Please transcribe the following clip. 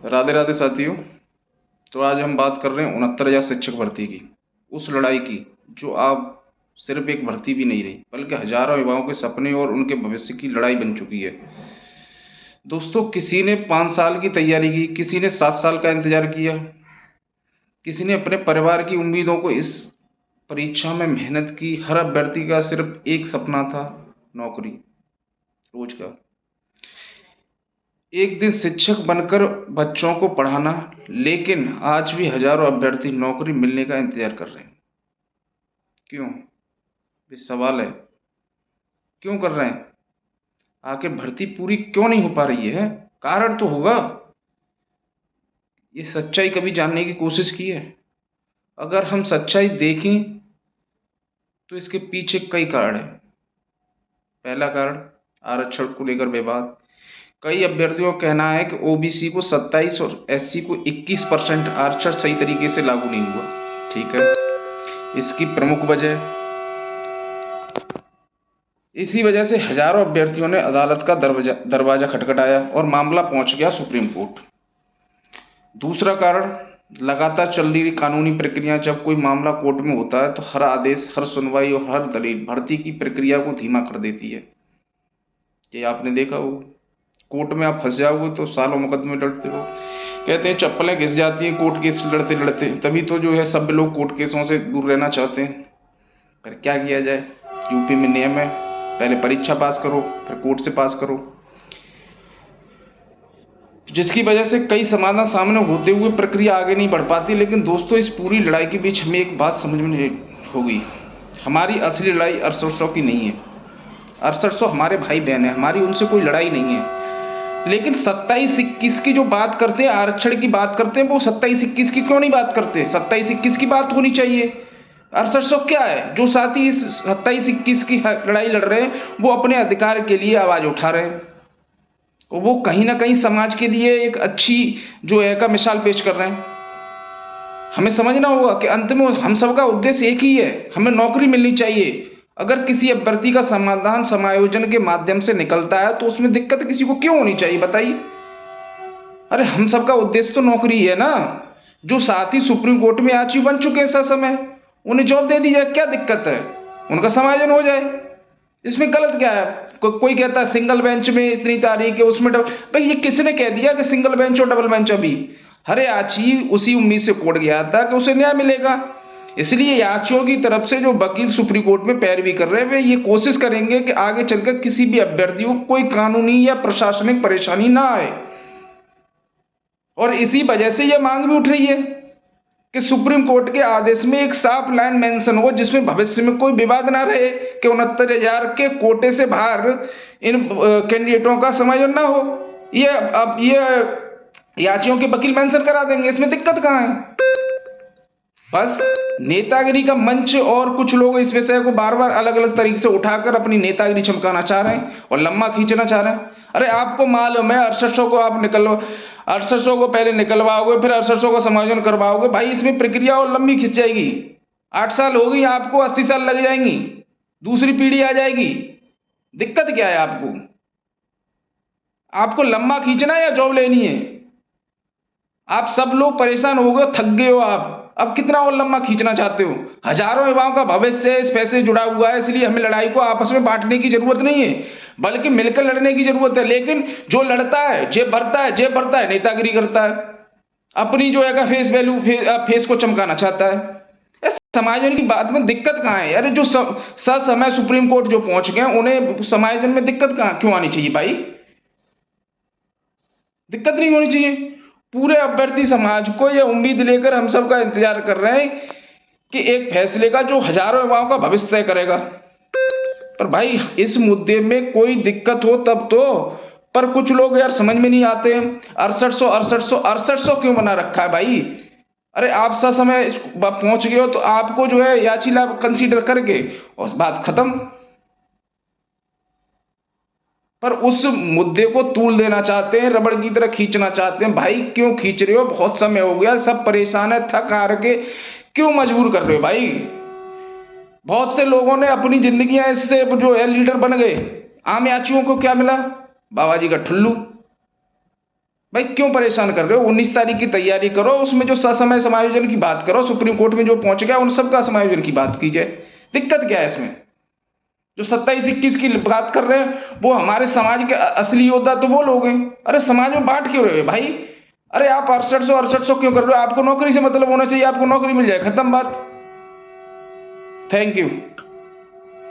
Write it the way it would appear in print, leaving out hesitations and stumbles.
राधे राधे साथियों। तो आज हम बात कर रहे हैं 69,000 शिक्षक भर्ती की, उस लड़ाई की जो आप सिर्फ एक भर्ती भी नहीं रही बल्कि हजारों युवाओं के सपने और उनके भविष्य की लड़ाई बन चुकी है। दोस्तों, किसी ने 5 साल की तैयारी की, किसी ने 7 साल का इंतजार किया, किसी ने अपने परिवार की उम्मीदों को इस परीक्षा में मेहनत की। हर अभ्यर्थी का सिर्फ एक सपना था, नौकरी, रोजगार, एक दिन शिक्षक बनकर बच्चों को पढ़ाना। लेकिन आज भी हजारों अभ्यर्थी नौकरी मिलने का इंतजार कर रहे हैं। क्यों? ये सवाल है, क्यों कर रहे हैं? आखिर भर्ती पूरी क्यों नहीं हो पा रही है? कारण तो होगा। ये सच्चाई कभी जानने की कोशिश की है? अगर हम सच्चाई देखें तो इसके पीछे कई कारण हैं। पहला कारण, आरक्षण को लेकर विवाद। कई अभ्यर्थियों का कहना है कि ओबीसी को 27 और एससी को 21% आरक्षण सही तरीके से लागू नहीं हुआ। ठीक है, इसकी प्रमुख वजह, इसी वजह से हजारों अभ्यर्थियों ने अदालत का दरवाजा खटखटाया और मामला पहुंच गया सुप्रीम कोर्ट। दूसरा कारण, लगातार चल रही कानूनी प्रक्रिया। जब कोई मामला कोर्ट में होता है तो हर आदेश, हर सुनवाई और हर दलील भर्ती की प्रक्रिया को धीमा कर देती है। ये आपने देखा हो, कोर्ट में आप फंस जाओगे तो सालों मुकदमे लड़ते हो। कहते हैं चप्पलें घिस जाती हैं कोर्ट केस लड़ते लड़ते, तभी तो जो है सब लोग कोर्ट केसों से दूर रहना चाहते हैं। पर क्या किया जाए, यूपी में नियम है, पहले परीक्षा पास करो फिर कोर्ट से पास करो, जिसकी वजह से कई समाधान सामने होते हुए प्रक्रिया आगे नहीं बढ़ पाती। लेकिन दोस्तों, इस पूरी लड़ाई के बीच हमें एक बात समझ में नहीं होगी, हमारी असली लड़ाई 6800 की नहीं है। 6800 हमारे भाई बहन है, हमारी उनसे कोई लड़ाई नहीं है। लेकिन 27-21 की जो बात करते हैं, आरक्षण की बात करते हैं, वो 27-21 की क्यों नहीं बात करते? 27-21 की बात होनी चाहिए। 6800 क्या है? जो साथी इस 27-21 की लड़ाई लड़ रहे हैं वो अपने अधिकार के लिए आवाज उठा रहे हैं, वो कहीं ना कहीं समाज के लिए एक अच्छी जो है का मिसाल पेश कर रहे हैं। हमें समझना होगा कि अंत में हम सबका उद्देश्य एक ही है, हमें नौकरी मिलनी चाहिए। अगर किसी अभ्यर्थी का समाधान समायोजन के माध्यम से निकलता है तो उसमें दिक्कत किसी को क्यों होनी चाहिए, बताइए? अरे हम सबका उद्देश्य तो नौकरी ही है ना। जो साथी सुप्रीम कोर्ट में आजीव बन चुके हैं ऐसा समय, उन्हें जॉब दे दी जाए, क्या दिक्कत है? उनका समायोजन हो जाए, इसमें गलत क्या है? कोई कहता है सिंगल बेंच में इतनी तारीख है, उसमें भाई ये किसने कह दिया कि सिंगल बेंच और डबल बेंच? अभी हरे याची उसी उम्मीद से कोर्ट गया था कि उसे न्याय मिलेगा, इसलिए याचियों की तरफ से जो वकील सुप्रीम कोर्ट में पैरवी कर रहे हैं वे ये कोशिश करेंगे कि आगे चलकर किसी भी अभ्यर्थी को कोई कानूनी या प्रशासनिक परेशानी ना आए। और इसी वजह से यह मांग भी उठ रही है कि सुप्रीम कोर्ट के आदेश में एक साफ लाइन मेंशन हो जिसमें भविष्य में कोई विवाद ना रहे कि 69,000 के कोटे से बाहर इन कैंडिडेटों का समायोजन ना हो। ये अब ये याचियों के वकील मेंशन करा देंगे, इसमें दिक्कत कहाँ है? बस नेतागिरी का मंच और कुछ लोग इस विषय को बार बार अलग अलग तरीके से उठाकर अपनी नेतागिरी चमकाना चाह रहे हैं और लम्बा खींचना चाह रहे हैं। अरे आपको मालूम है 6800 को आप 6800 को पहले निकलवाओगे, फिर 6800 का समायोजन करवाओगे, भाई इसमें प्रक्रिया और लंबी खिंच जाएगी। 8 साल हो गई आपको, 80 साल लग जाएंगी, दूसरी पीढ़ी आ जाएगी। दिक्कत क्या है आपको? आपको लंबा खींचना है या जॉब लेनी है? आप सब लोग परेशान हो गए, थक गए हो आप, अब कितना और लंबा खींचना चाहते हो? हजारों युवाओं का भविष्य इस पैसे जुड़ा हुआ है, इसलिए हमें लड़ाई को आपस में बांटने की जरूरत नहीं है बल्कि मिलकर लड़ने की जरूरत है। लेकिन जो लड़ता है, जेब भरता है, नेतागिरी करता है, अपनी जो है फेस वैल्यू, फेस को चमकाना चाहता है। समायोजन की बात में दिक्कत कहाँ है? अरे जो समय सुप्रीम कोर्ट जो पहुंच गए उन्हें समायोजन में दिक्कत कहाँ क्यों आनी चाहिए भाई? दिक्कत नहीं होनी चाहिए। पूरे अभ्यर्थी समाज को यह उम्मीद लेकर हम सब का इंतजार कर रहे हैं कि एक फैसले का जो हजारों युवाओं का भविष्य तय करेगा। पर भाई इस मुद्दे में कोई दिक्कत हो तब तो, पर कुछ लोग यार समझ में नहीं आते हैं। 6800 क्यों बना रखा है भाई? अरे आप सा समय पहुंच गए हो तो आपको जो है याचिका कंसीडर करके और बात खत्म। पर उस मुद्दे को तूल देना चाहते हैं, रबड़ की तरह खींचना चाहते हैं। भाई क्यों खींच रहे हो? बहुत समय हो गया, सब परेशान है, थक हार के क्यों मजबूर कर रहे हो भाई? बहुत से लोगों ने अपनी जिंदगियां इससे जो है लीडर बन गए। आम याचियों को क्या मिला? बाबा जी का ठुल्लू। भाई क्यों परेशान कर रहे हो? 19 तारीख की तैयारी करो, उसमें जो ससमय समायोजन की बात करो, सुप्रीम कोर्ट में जो पहुंच गया उन सबका समायोजन की बात कीजिए। दिक्कत क्या है इसमें? जो 27-21 की बात कर रहे हैं वो हमारे समाज के असली योद्धा तो वो लोग हैं। अरे समाज में बांट क्यों रहे हो भाई? अरे आप 6800 क्यों कर रहे हो? आपको नौकरी से मतलब होना चाहिए, आपको नौकरी मिल जाए, खत्म बात। Thank you.